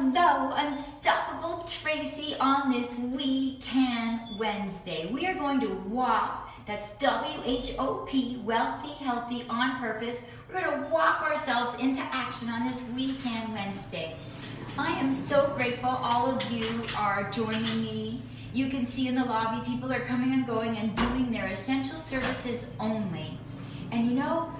Hello, Unstoppable Tracy on this We Can Wednesday. We are going to walk, that's W-H-O-P, wealthy, healthy, on purpose. We're going to walk ourselves into action on this We Can Wednesday. I am so grateful all of you are joining me. You can see in the lobby people are coming and going and doing their essential services only. And you know,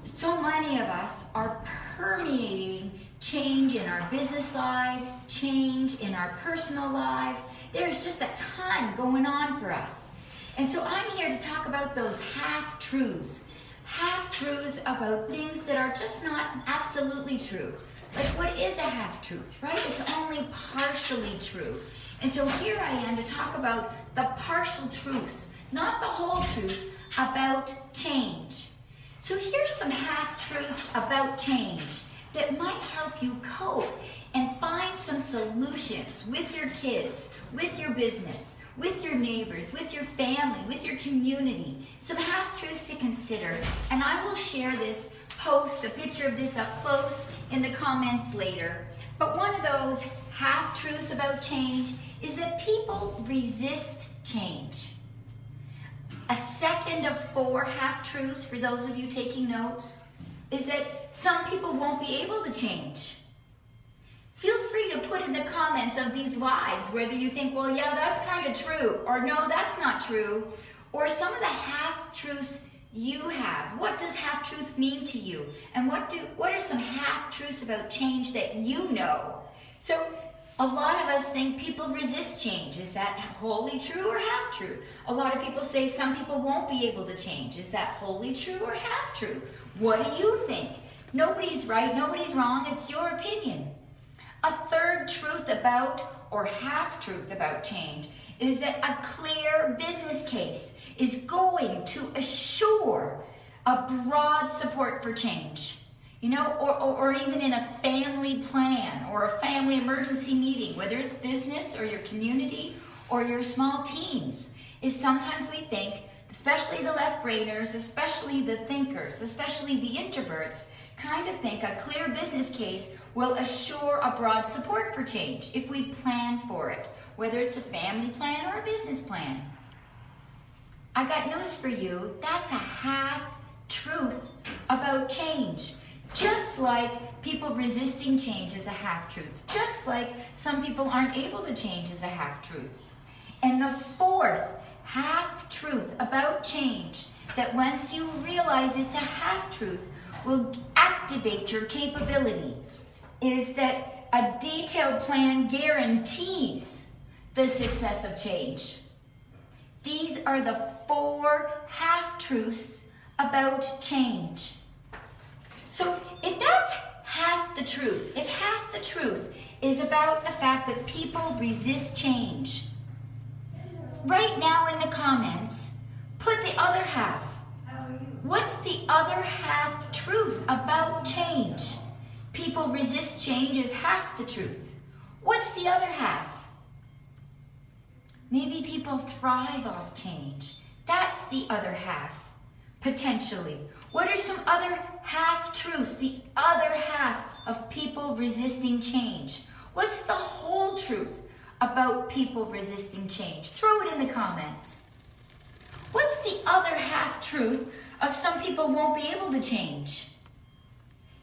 so many of us are permeating change in our business lives, change in our personal lives. There's just a ton going on for us. And so I'm here to talk about those half-truths. Half-truths about things that are just not absolutely true. Like, what is a half-truth, right? It's only partially true. And so here I am to talk about the partial truths, not the whole truth, about change. So here's some half-truths about change that might help you cope and find some solutions with your kids, with your business, with your neighbors, with your family, with your community. Some half-truths to consider. And I will share this, post a picture of this up close in the comments later. But one of those half-truths about change is that people resist change. A second of 4 half-truths for those of you taking notes is that some people won't be able to change. Feel free to put in the comments of these lives whether you think, well, yeah, that's kind of true, or no, that's not true, or some of the half-truths you have. What does half-truth mean to you? And what are some half-truths about change that you know? So a lot of us think people resist change. Is that wholly true or half true? A lot of people say some people won't be able to change. Is that wholly true or half true? What do you think? Nobody's right, nobody's wrong, it's your opinion. A third truth about, or half-truth about change, is that a clear business case is going to assure a broad support for change. You know, or even in a family plan or a family emergency meeting, whether it's business or your community or your small teams, is sometimes we think, especially the left-brainers, especially the thinkers, especially the introverts, kind of think a clear business case will assure a broad support for change if we plan for it, whether it's a family plan or a business plan. I got news for you, that's a half-truth about change. Just like people resisting change is a half-truth. Just like some people aren't able to change is a half-truth. And the fourth half-truth about change, that once you realize it's a half-truth, will activate your capability, is that a detailed plan guarantees the success of change. These are the 4 half-truths about change. So if that's half the truth, if half the truth is about the fact that people resist change, right now in the comments, put the other half. What's the other half truth about change? People resist change is half the truth. What's the other half? Maybe people thrive off change. That's the other half, potentially. What are some other half-truths, the other half of people resisting change? What's the whole truth about people resisting change? Throw it in the comments. What's the other half-truth of some people won't be able to change?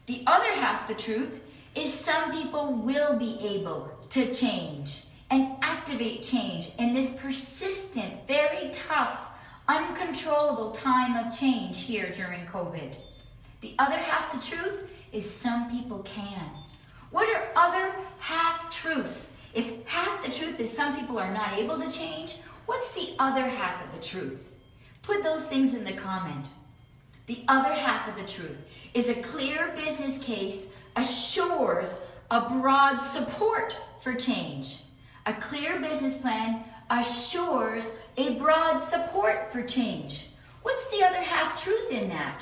The other half the truth is some people will be able to change and activate change in this persistent, very tough, uncontrollable time of change here during COVID. The other half the truth is some people can. What are other half-truths? If half the truth is some people are not able to change, what's the other half of the truth? Put those things in the comment. The other half of the truth is a clear business case assures a broad support for change. A clear business plan assures a broad support for change. What's the other half-truth in that?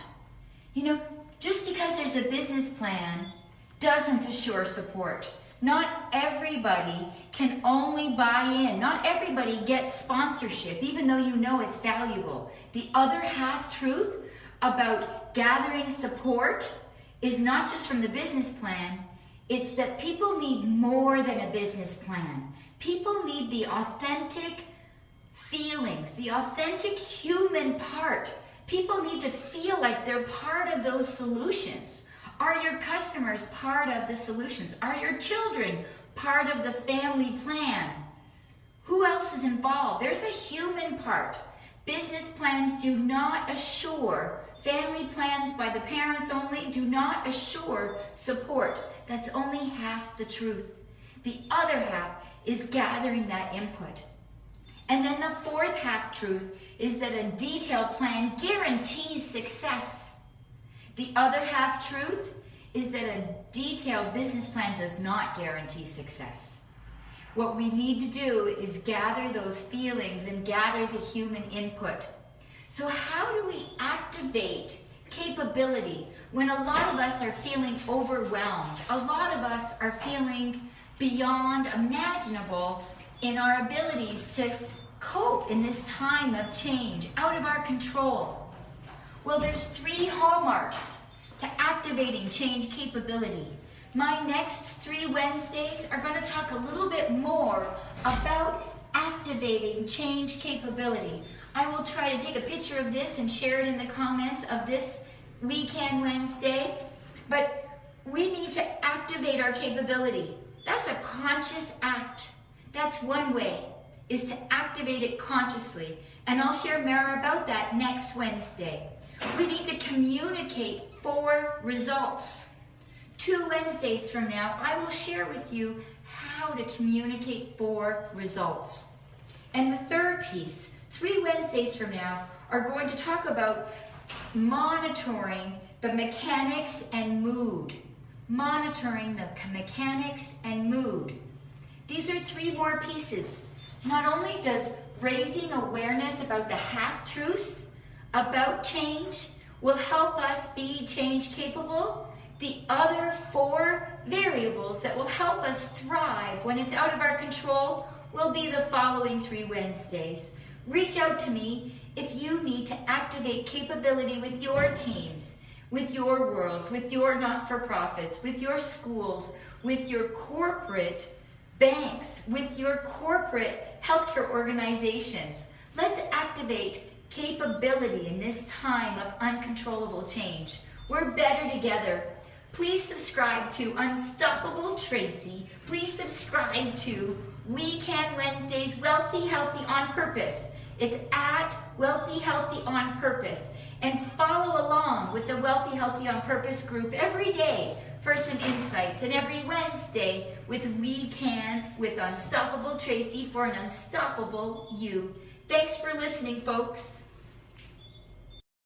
You know, just because there's a business plan doesn't assure support. Not everybody can only buy in. Not everybody gets sponsorship, even though you know it's valuable. The other half-truth about gathering support is not just from the business plan, It's that people need more than a business plan. People need the authentic feelings, the authentic human part. People need to feel like they're part of those solutions. Are your customers part of the solutions? Are your children part of the family plan? Who else is involved? There's a human part. Business plans do not assure, family plans by the parents only do not assure support. That's only half the truth. The other half is gathering that input. And then the fourth half truth is that a detailed plan guarantees success. The other half truth is that a detailed business plan does not guarantee success. What we need to do is gather those feelings and gather the human input. So how do we activate capability when a lot of us are feeling overwhelmed? A lot of us are feeling beyond imaginable in our abilities to cope in this time of change, out of our control. Well, there's 3 hallmarks to activating change capability. My next 3 Wednesdays are going to talk a little bit more about activating change capability. I will try to take a picture of this and share it in the comments of this We Can Wednesday. But we need to activate our capability. That's a conscious act. That's one way, is to activate it consciously. And I'll share more about that next Wednesday. We need to communicate for results. 2 Wednesdays from now, I will share with you how to communicate for results. And the third piece, 3 Wednesdays from now, are going to talk about monitoring the mechanics and mood. Monitoring the mechanics and mood. These are 3 more pieces. Not only does raising awareness about the half-truths about change will help us be change capable, the other 4 variables that will help us thrive when it's out of our control will be the following 3 Wednesdays. Reach out to me if you need to activate capability with your teams, with your worlds, with your not-for-profits, with your schools, with your corporate banks, with your corporate healthcare organizations. Let's activate capability in this time of uncontrollable change. We're better together. Please subscribe to Unstoppable Tracy. Please subscribe to We Can Wednesdays Wealthy Healthy on Purpose. It's at Wealthy Healthy on Purpose. And follow along with the Wealthy Healthy on Purpose group every day for some insights. And every Wednesday with We Can with Unstoppable Tracy for an unstoppable you. Thanks for listening, folks.